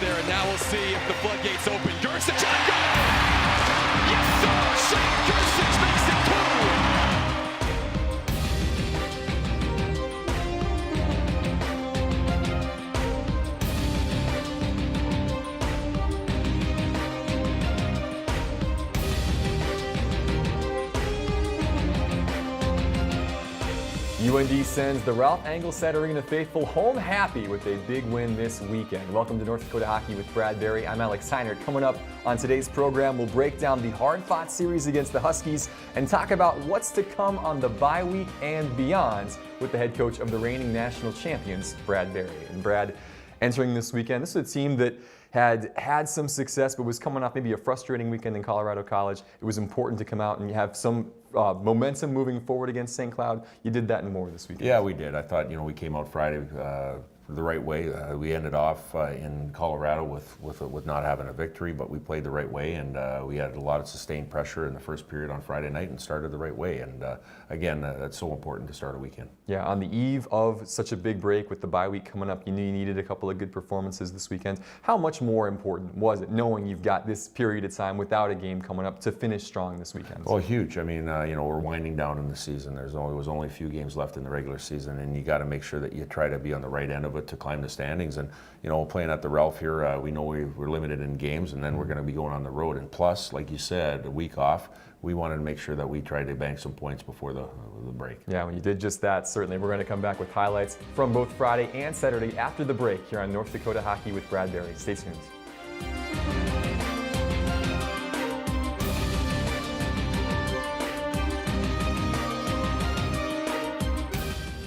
there, and now we'll see if the floodgates open. Gersich on goal! Yes, sir! Shane Gersich makes it 2! UND sends the Ralph Engelstad Arena faithful home happy with a big win this weekend. Welcome to North Dakota Hockey with Brad Berry. I'm Alex Heinert. Coming up on today's program, we'll break down the hard-fought series against the Huskies and talk about what's to come on the bye week and beyond with the head coach of the reigning national champions, Brad Berry. And Brad, entering this weekend, this is a team that had some success but was coming off maybe a frustrating weekend in Colorado College. It was important to come out and have some momentum moving forward against St. Cloud. You did that and more this weekend. Yeah, we did. I thought, we came out Friday the right way. We ended off in Colorado with not having a victory, but we played the right way, and we had a lot of sustained pressure in the first period on Friday night and started the right way. And again, that's so important to start a weekend. Yeah, on the eve of such a big break with the bye week coming up, you knew you needed a couple of good performances this weekend. How much more important was it knowing you've got this period of time without a game coming up to finish strong this weekend? Well, huge. I mean, we're winding down in the season. There was only a few games left in the regular season, and you got to make sure that you try to be on the right end of it to climb the standings. And playing at the Ralph here, we know we're limited in games, and then we're going to be going on the road. And plus, like you said, a week off, we wanted to make sure that we tried to bank some points before the break. Yeah, when you did just that, certainly. We're going to come back with highlights from both Friday and Saturday after the break here on North Dakota Hockey with Brad Berry. Stay tuned.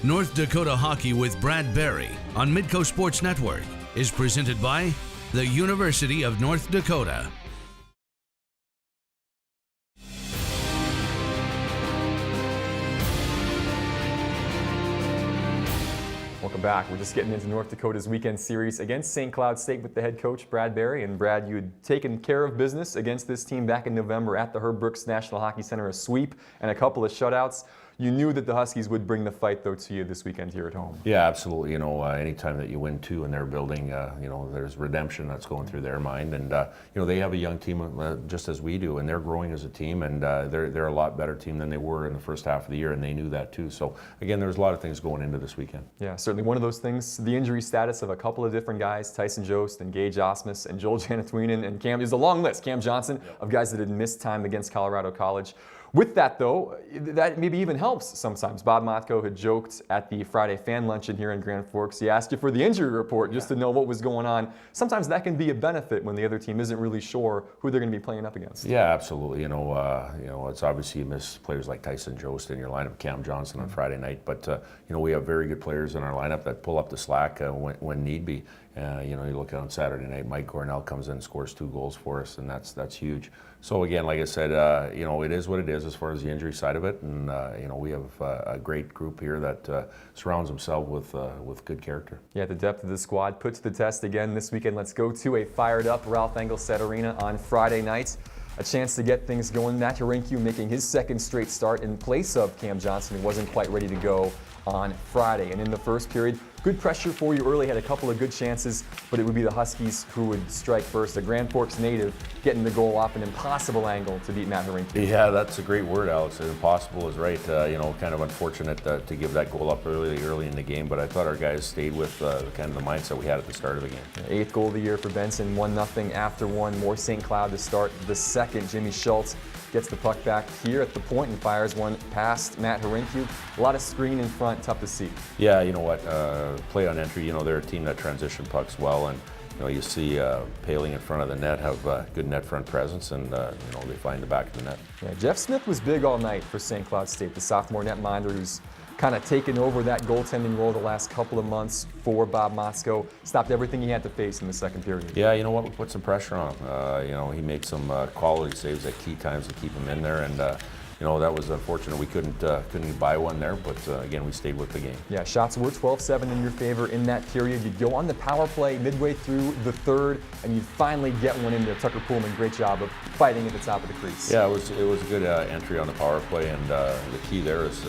North Dakota Hockey with Brad Berry on Midco Sports Network is presented by the University of North Dakota. Welcome back. We're just getting into North Dakota's weekend series against St. Cloud State with the head coach, Brad Berry. And Brad, you had taken care of business against this team back in November at the Herb Brooks National Hockey Center, a sweep and a couple of shutouts. You knew that the Huskies would bring the fight, though, to you this weekend here at home. Yeah, absolutely. Anytime that you win two in their building, there's redemption that's going through their mind. And, they have a young team just as we do, and they're growing as a team, and they're a lot better team than they were in the first half of the year, and they knew that, too. So, again, there's a lot of things going into this weekend. Yeah, certainly one of those things, the injury status of a couple of different guys, Tyson Jost and Gage Osmus and Joel Janatuinen and Cam, there's a long list, Cam Johnson, of guys that had missed time against Colorado College. With that, though, that maybe even helps sometimes. Bob Midco had joked at the Friday fan luncheon here in Grand Forks. He asked you for the injury report just to know what was going on. Sometimes that can be a benefit when the other team isn't really sure who they're going to be playing up against. Yeah, absolutely. It's obviously you miss players like Tyson Jost in your lineup, Cam Johnson on Friday night, but we have very good players in our lineup that pull up the slack when need be. You look at on Saturday night, Mike Cornell comes in and scores 2 goals for us, and that's huge. So again, like I said, it is what it is as far as the injury side of it, and we have a great group here that surrounds themselves with good character. Yeah, the depth of the squad put to the test again this weekend. Let's go to a fired-up Ralph Engelstad Arena on Friday night. A chance to get things going. Matt Harinkyu making his second straight start in place of Cam Johnson, who wasn't quite ready to go on Friday. And in the first period, good pressure for you early, had a couple of good chances, but it would be the Huskies who would strike first. A Grand Forks native getting the goal off an impossible angle to beat Matt Harinkyu. Yeah, that's a great word, Alex. Impossible is right. Kind of unfortunate to give that goal up early in the game, but I thought our guys stayed with kind of the mindset we had at the start of the game. 8th goal of the year for Benson, 1-0 after one. More St. Cloud to start the second. Jimmy Schultz gets the puck back here at the point and fires one past Matt Harinkyu. A lot of screen in front, tough to see. Yeah, you know what? Play on entry, they're a team that transition pucks well, and you see Paling in front of the net have good net front presence, and they find the back of the net. Yeah, Jeff Smith was big all night for St. Cloud State, the sophomore netminder who's kind of taken over that goaltending role the last couple of months for Bob Midco. Stopped everything he had to face in the second period. Yeah, you know what? We put some pressure on him. He made some quality saves at key times to keep him in there, and that was unfortunate. We couldn't buy one there, but again, we stayed with the game. Yeah, shots were 12-7 in your favor in that period. You'd go on the power play midway through the third, and you'd finally get one in there. Tucker Pullman, great job of fighting at the top of the crease. Yeah, it was a good entry on the power play, and the key there is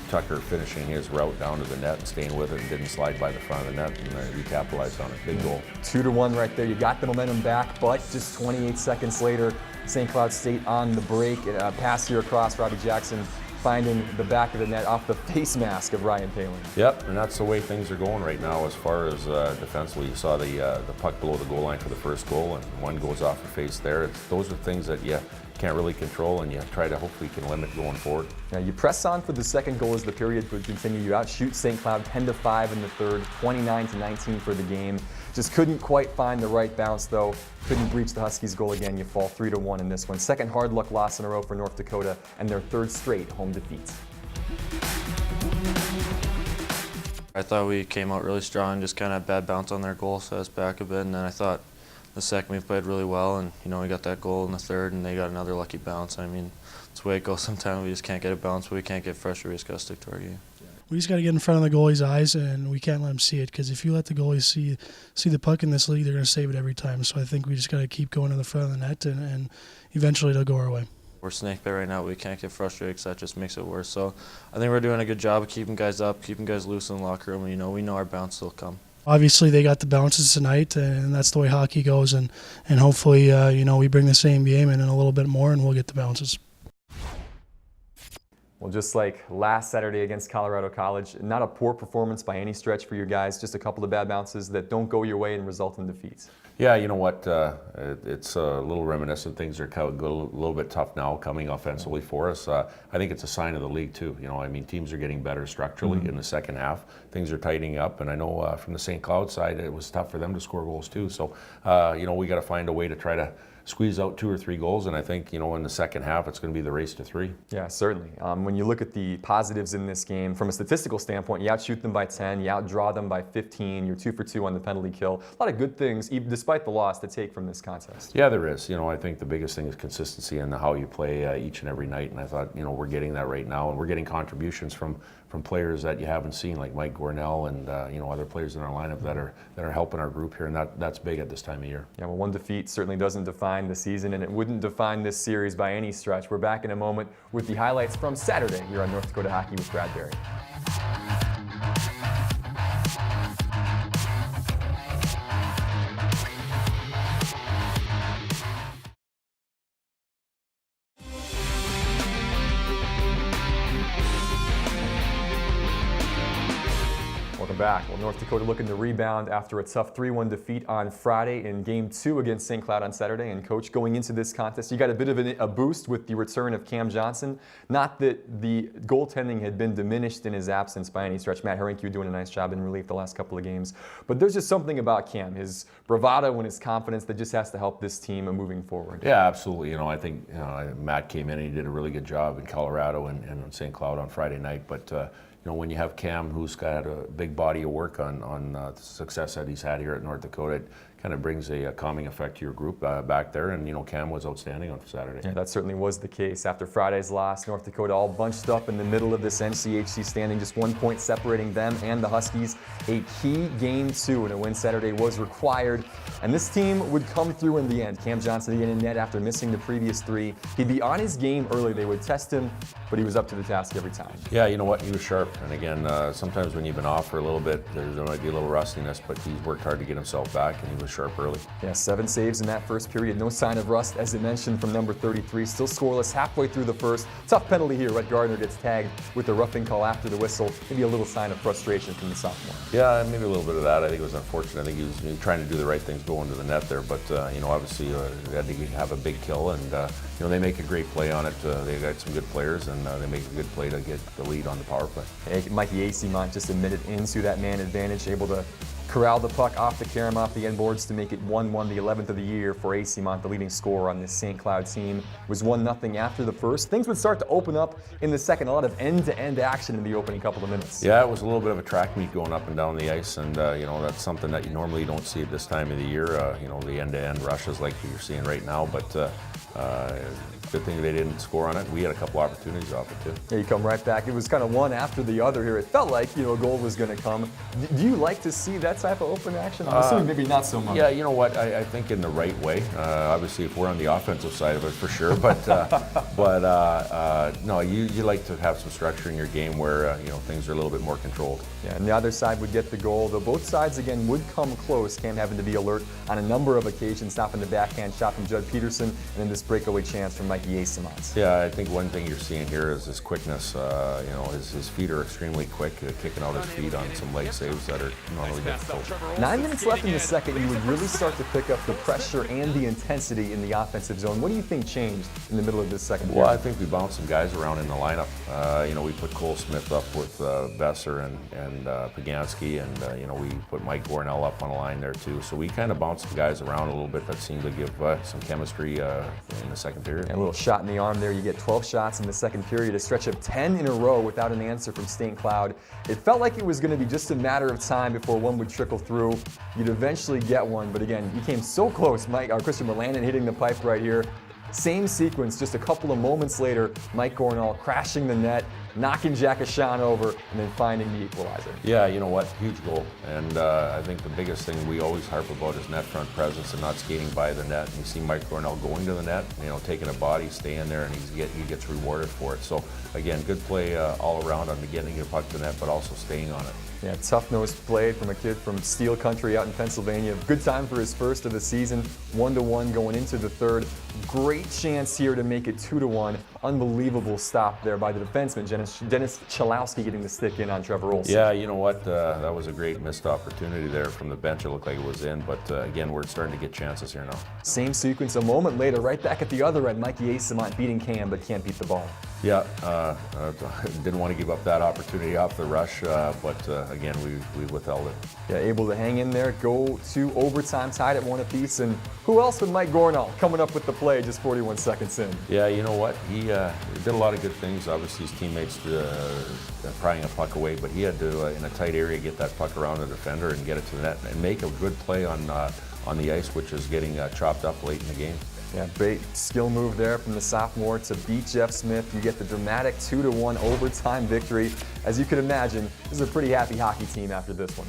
Tucker finishing his route down to the net and staying with it and didn't slide by the front of the net, and we capitalized on it. Big goal. 2-1 right there. You got the momentum back, but just 28 seconds later, St. Cloud State on the break. A pass here across, Robbie Jackson finding the back of the net off the face mask of Ryan Palin. Yep, and that's the way things are going right now as far as defensively. You saw the puck below the goal line for the first goal, and one goes off the face there. Those are things that you can't really control, and you try to hopefully can limit going forward. Now you press on for the second goal as the period would continue. You outshoot St. Cloud 10-5 in the third, 29-19 for the game. Just couldn't quite find the right bounce though. Couldn't breach the Huskies' goal again. You fall 3-1 in this one. Second hard luck loss in a row for North Dakota and their third straight home defeat. I thought we came out really strong, just kind of bad bounce on their goal, set us back a bit, and then I thought the second we played really well, and we got that goal in the third, and they got another lucky bounce. I mean, it's the way it goes sometimes. We just can't get a bounce, but we can't get frustrated. We just got to stick to our game. We just got to get in front of the goalie's eyes, and we can't let him see it, because if you let the goalies see the puck in this league, they're going to save it every time. So I think we just got to keep going to the front of the net, and eventually it'll go our way. We're snake bit right now. We can't get frustrated because that just makes it worse. So I think we're doing a good job of keeping guys up, keeping guys loose in the locker room. And, we know our bounce will come. Obviously, they got the bounces tonight, and that's the way hockey goes. And hopefully, we bring the same game in and a little bit more, and we'll get the bounces. Well, just like last Saturday against Colorado College, not a poor performance by any stretch for your guys, just a couple of bad bounces that don't go your way and result in defeats. Yeah, you know what, it's a little reminiscent. Things are a little bit tough now coming offensively for us. I think it's a sign of the league too. Teams are getting better structurally in the second half. Things are tightening up, and I know from the St. Cloud side, it was tough for them to score goals too. So, we got to find a way to try to squeeze out 2 or 3 goals, and I think in the second half it's going to be the race to 3. Yeah, certainly. When you look at the positives in this game, from a statistical standpoint, you outshoot them by 10, you outdraw them by 15, you're 2 for 2 on the penalty kill. A lot of good things, even despite the loss, to take from this contest. Yeah, there is. I think the biggest thing is consistency in how you play each and every night, and I thought we're getting that right now, and we're getting contributions from players that you haven't seen, like Mike Gornell and other players in our lineup that are helping our group here, and that's big at this time of year. Yeah, well, one defeat certainly doesn't define the season, and it wouldn't define this series by any stretch. We're back in a moment with the highlights from Saturday here on North Dakota Hockey with Brad Berry. Back. Well, North Dakota looking to rebound after a tough 3-1 defeat on Friday in Game 2 against St. Cloud on Saturday. And Coach, going into this contest, you got a bit of a boost with the return of Cam Johnson. Not that the goaltending had been diminished in his absence by any stretch. Matt Herinke doing a nice job in relief the last couple of games. But there's just something about Cam, his bravado and his confidence that just has to help this team moving forward. Yeah, absolutely. I think Matt came in and he did a really good job in Colorado and in St. Cloud on Friday night. But when you have Cam, who's got a big body of work on the success that he's had here at North Dakota, it kind of brings a calming effect to your group back there. And, Cam was outstanding on Saturday. Yeah, that certainly was the case. After Friday's loss, North Dakota all bunched up in the middle of this NCHC standing, just 1 point separating them and the Huskies. A key Game 2, and a win Saturday was required. And this team would come through in the end. Cam Johnson again in net after missing the previous 3. He'd be on his game early. They would test him, but he was up to the task every time. Yeah, you know what? He was sharp. And again, sometimes when you've been off for a little bit, there might be a little rustiness, but he's worked hard to get himself back, and he was sharp early. Yeah, 7 saves in that first period. No sign of rust, as I mentioned, from number 33. Still scoreless halfway through the first. Tough penalty here. Rhett Gardner gets tagged with the roughing call after the whistle. Maybe a little sign of frustration from the sophomore. Yeah, maybe a little bit of that. I think it was unfortunate. I think he was trying to do the right things going to the net there, but obviously they had to have a big kill, and they make a great play on it. They got some good players, and they make a good play to get the lead on the power play. Hey, Mikey Acemont just admitted into that man advantage, able to corral the puck off the carom, off the end boards to make it 1-1, the 11th of the year for Acemont, the leading scorer on this St. Cloud team. It was 1-0 after the first. Things would start to open up in the second. A lot of end-to-end action in the opening couple of minutes. Yeah, it was a little bit of a track meet going up and down the ice, and that's something that you normally don't see at this time of the year. The end-to-end rushes like you're seeing right now, but Good thing they didn't score on it. We had a couple opportunities off it too. Yeah, you come right back. It was kind of one after the other here. It felt like, a goal was going to come. Do you like to see that type of open action? I'm assuming maybe not so much. Yeah, you know what? I think in the right way. Obviously, if we're on the offensive side of it, for sure. But no, you like to have some structure in your game where things are a little bit more controlled. Yeah, and the other side would get the goal, though both sides again would come close. Cam having to be alert on a number of occasions, stopping the backhand shot from Judd Peterson, and then this breakaway chance from Mikey Eyssimont. Yeah, I think one thing you're seeing here is his quickness. His feet are extremely quick, kicking out his feet on some leg saves that are normally difficult. 9 minutes left in the second, you would really start to pick up the pressure and the intensity in the offensive zone. What do you think changed in the middle of this second period? Well, I think we bounced some guys around in the lineup. We put Cole Smith up with Besser and Pagansky, and we put Mike Gornell up on a line there too. So we kind of bounced some guys around a little bit that seemed to give some chemistry in the second period. And a little shot in the arm there. You get 12 shots in the second period, a stretch of 10 in a row without an answer from St. Cloud. It felt like it was going to be just a matter of time before one would trickle through. You'd eventually get one, but again, you came so close. Christian Merlandon hitting the pipe right here. Same sequence, just a couple of moments later, Mike Gornall crashing the net, knocking Jack Ashan over, and then finding the equalizer. Yeah, you know what? Huge goal. And I think the biggest thing we always harp about is net front presence and not skating by the net. And you see Mike Gornall going to the net, taking a body, staying there, and he gets rewarded for it. So, again, good play all around on getting your puck to the net, but also staying on it. Yeah, tough-nosed play from a kid from Steel Country out in Pennsylvania. Good time for his first of the season. 1-1 going into the third. Great chance here to make it 2-1. Unbelievable stop there by the defenseman, Dennis Chalowski, getting the stick in on Trevor Olsen. Yeah, you know what? That was a great missed opportunity there from the bench. It looked like it was in, but again, we're starting to get chances here now. Same sequence a moment later, right back at the other end. Mikey Eyssimont beating Cam, but can't beat the ball. Yeah, didn't want to give up that opportunity off the rush, but again, we withheld it. Yeah, able to hang in there, go to overtime, tied at 1 apiece, and who else but Mike Gornall coming up with the play just 41 seconds in? Yeah, you know what? He did a lot of good things. Obviously, his teammates prying a puck away, but he had to, in a tight area, get that puck around the defender and get it to the net and make a good play on the ice, which is getting chopped up late in the game. Yeah, great skill move there from the sophomore to beat Jeff Smith. You get the dramatic 2-1 overtime victory. As you can imagine, this is a pretty happy hockey team after this one.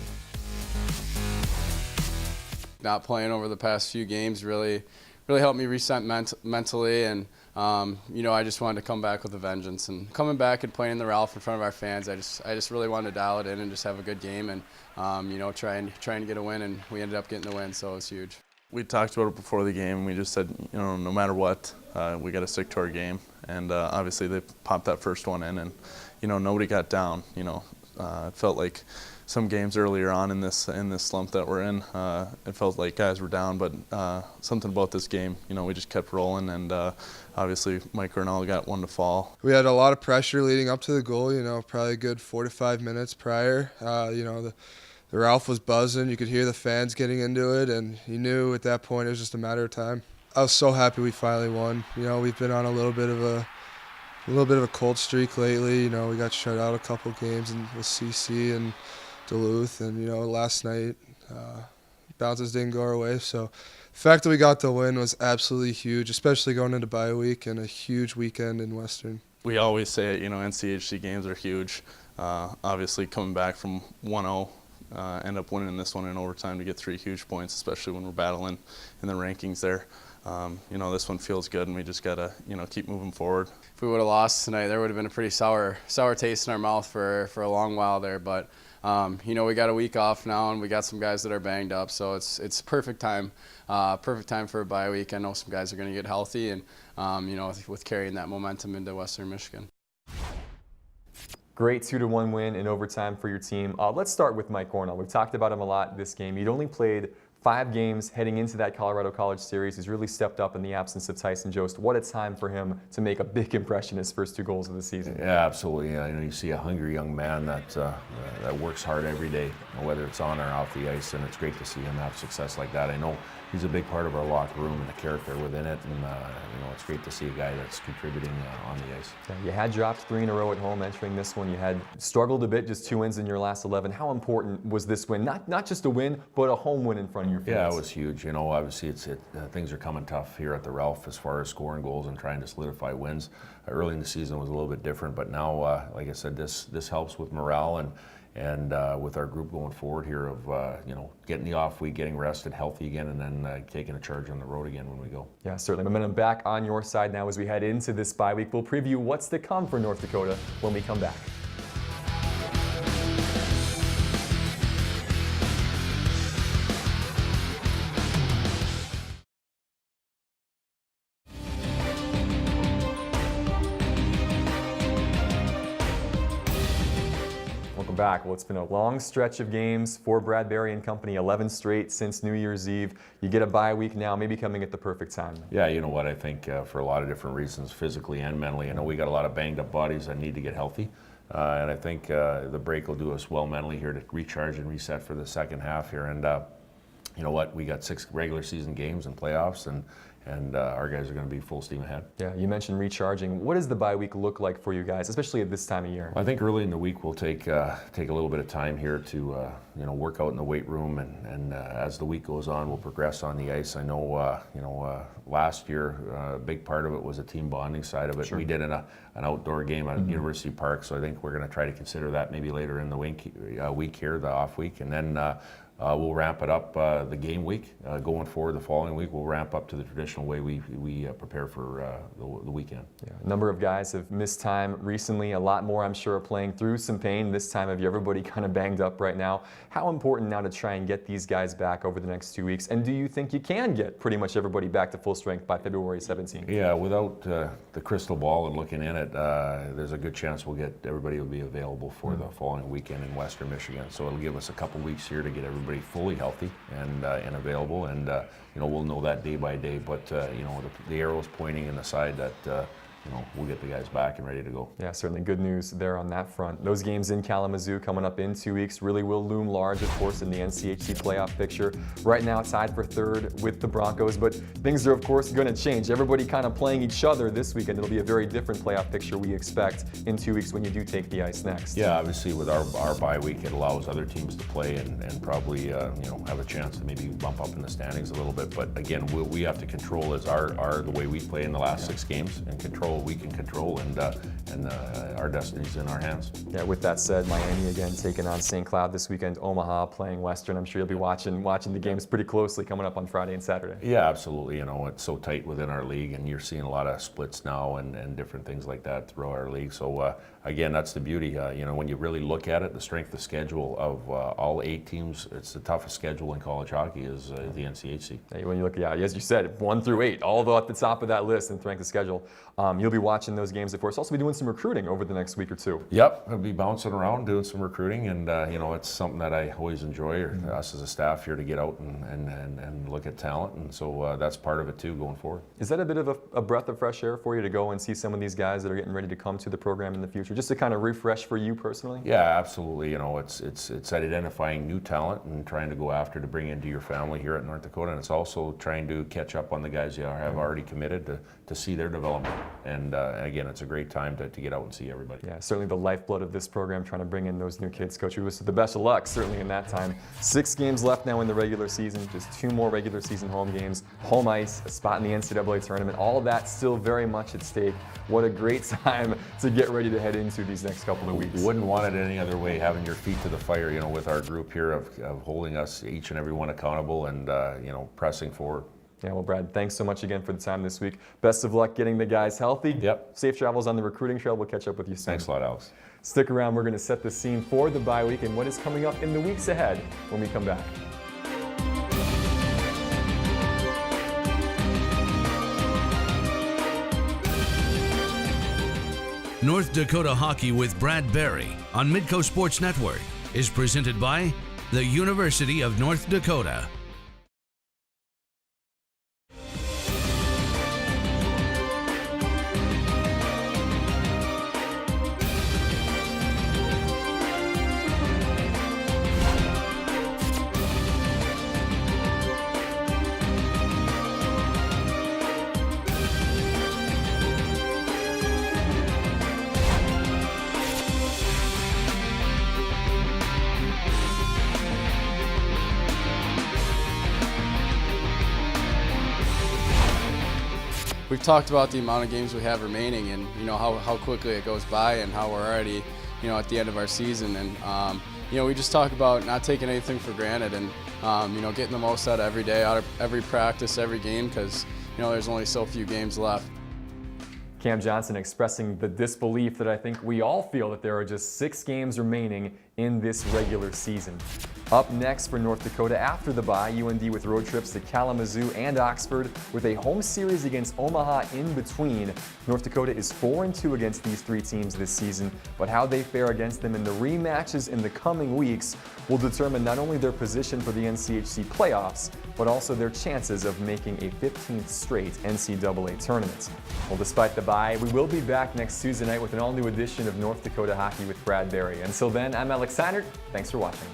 Not playing over the past few games really helped me reset mentally, and I just wanted to come back with a vengeance. And coming back and playing in the Ralph in front of our fans, I just really wanted to dial it in and just have a good game, and trying to get a win, and we ended up getting the win, so it was huge. We talked about it before the game. We just said, no matter what, we got to stick to our game. And obviously they popped that first one in, and nobody got down. It felt like some games earlier on in this slump that we're in, it felt like guys were down. But something about this game, we just kept rolling, and obviously Mike Gornall got one to fall. We had a lot of pressure leading up to the goal. Probably a good 4 to 5 minutes prior. The Ralph was buzzing. You could hear the fans getting into it, and you knew at that point it was just a matter of time. I was so happy we finally won. We've been on a little bit of a cold streak lately. We got shut out a couple games with CC and Duluth, and last night bounces didn't go our way. So the fact that we got the win was absolutely huge, especially going into bye week and a huge weekend in Western. We always say it, NCHC games are huge. Obviously coming back from 1-0. End up winning this one in overtime to get 3 huge points, especially when we're battling in the rankings there. This one feels good, and we just gotta, keep moving forward. If we would have lost tonight, there would have been a pretty sour taste in our mouth for a long while there. But we got a week off now, and we got some guys that are banged up, so it's perfect time for a bye week. I know some guys are going to get healthy, and with carrying that momentum into Western Michigan. Great 2-1 win in overtime for your team. Let's start with Mike Gornall. We've talked about him a lot this game. He'd only played 5 games heading into that Colorado College series. He's really stepped up in the absence of Tyson Jost. What a time for him to make a big impression, his first 2 goals of the season. Yeah, absolutely. You see a hungry young man that works hard every day, whether it's on or off the ice, and it's great to see him have success like that. I know he's a big part of our locker room and the character within it, and it's great to see a guy that's contributing on the ice. Yeah, you had dropped 3 in a row at home entering this one. You had struggled a bit, just 2 wins in your last 11. How important was this win? Not just a win, but a home win in front of among your fans. Yeah, it was huge. You know, obviously things are coming tough here at the Ralph as far as scoring goals and trying to solidify wins. Early in the season was a little bit different, but now, like I said, this helps with morale and with our group going forward here of you know, getting the off week, getting rested, healthy again, and then taking a charge on the road again when we go. Yeah, certainly. Momentum back on your side now as we head into this bye week. We'll preview what's to come for North Dakota when we come back. Back. Well, it's been a long stretch of games for Brad Berry and company, 11 straight since New Year's Eve. You get a bye week now, maybe coming at the perfect time. Yeah, you know what, I think for a lot of different reasons, physically and mentally. I know we got a lot of banged up bodies that need to get healthy, and I think the break will do us well mentally here to recharge and reset for the second half here. And you know what, we got 6 regular season games and playoffs, and our guys are going to be full steam ahead. Yeah, you mentioned recharging. What does the bye week look like for you guys, especially at this time of year? I think early in the week we'll take a little bit of time here to you know, work out in the weight room, and as the week goes on, we'll progress on the ice. I know you know, last year a big part of it was a team bonding side of it. Sure. We did an outdoor game at University Park, so I think we're going to try to consider that maybe later in the week here, the off week, and then we'll ramp it up the game week. Going forward the following week, we'll ramp up to the traditional way we prepare for the weekend. Yeah, a number of guys have missed time recently. A lot more, I'm sure, are playing through some pain this time of year. Everybody kind of banged up right now. How important now to try and get these guys back over the next 2 weeks? And do you think you can get pretty much everybody back to full strength by February 17th? Yeah, without the crystal ball and looking in it, there's a good chance everybody will be available for the following weekend in Western Michigan. So it'll give us a couple weeks here to get everybody fully healthy and available, and you know, we'll know that day by day, but you know, the arrow's pointing in the side that you know, we'll get the guys back and ready to go. Yeah, certainly good news there on that front. Those games in Kalamazoo coming up in 2 weeks really will loom large, of course, in the NCHC playoff picture. Right now tied for third with the Broncos, but things are, of course, going to change. Everybody kind of playing each other this weekend. It'll be a very different playoff picture we expect in 2 weeks when you do take the ice next. Yeah, obviously with our bye week, it allows other teams to play and probably you know, have a chance to maybe bump up in the standings a little bit. But again, we have to control as the way we play in the last 6 games, and control what we can control, and our destiny's in our hands. Yeah, with that said, Miami again taking on St. Cloud this weekend, Omaha playing Western. I'm sure you'll be watching the games pretty closely coming up on Friday and Saturday. Yeah, absolutely. You know, it's so tight within our league, and you're seeing a lot of splits now and different things like that throughout our league. So again, that's the beauty. You know, when you really look at it, the strength of schedule of all 8 teams, it's the toughest schedule in college hockey is the NCHC. Hey, when you look, yeah, as you said, 1 through 8, all at the top of that list in strength of schedule. You'll be watching those games, of course. Also be doing some recruiting over the next week or 2. Yep, I'll be bouncing around doing some recruiting, and you know, it's something that I always enjoy, us as a staff here, to get out and look at talent, and so that's part of it too going forward. Is that a bit of a breath of fresh air for you to go and see some of these guys that are getting ready to come to the program in the future, just to kind of refresh for you personally? Yeah, absolutely. You know, it's identifying new talent and trying to go after to bring into your family here at North Dakota, and it's also trying to catch up on the guys you have already committed to see their development. And again, it's a great time to get out and see everybody. Yeah, certainly the lifeblood of this program, trying to bring in those new kids. Coach, we wish you the best of luck, certainly in that time. 6 games left now in the regular season, just 2 more regular season home games, home ice, a spot in the NCAA tournament, all of that still very much at stake. What a great time to get ready to head into these next couple of weeks. Wouldn't want it any other way, having your feet to the fire, you know, with our group here of holding us, each and every one, accountable, and you know, pressing forward. Yeah, well, Brad, thanks so much again for the time this week. Best of luck getting the guys healthy. Yep. Safe travels on the recruiting trail. We'll catch up with you soon. Thanks a lot, Alex. Stick around. We're going to set the scene for the bye week and what is coming up in the weeks ahead when we come back. North Dakota Hockey with Brad Berry on Midco Sports Network is presented by the University of North Dakota. we've talked about the amount of games we have remaining, and how quickly it goes by, and how we're already at the end of our season. And we just talk about not taking anything for granted, and getting the most out of every day, out of every practice, every game, because there's only so few games left. Cam Johnson expressing the disbelief that I think we all feel that there are just 6 games remaining in this regular season. Up next for North Dakota after the bye, UND with road trips to Kalamazoo and Oxford with a home series against Omaha in between. North Dakota is 4-2 against these 3 teams this season, but how they fare against them in the rematches in the coming weeks will determine not only their position for the NCHC playoffs, but also their chances of making a 15th straight NCAA tournament. Well, despite the bye, we will be back next Tuesday night with an all-new edition of North Dakota Hockey with Brad Berry. Until then, I'm Alex Heinert. Thanks for watching.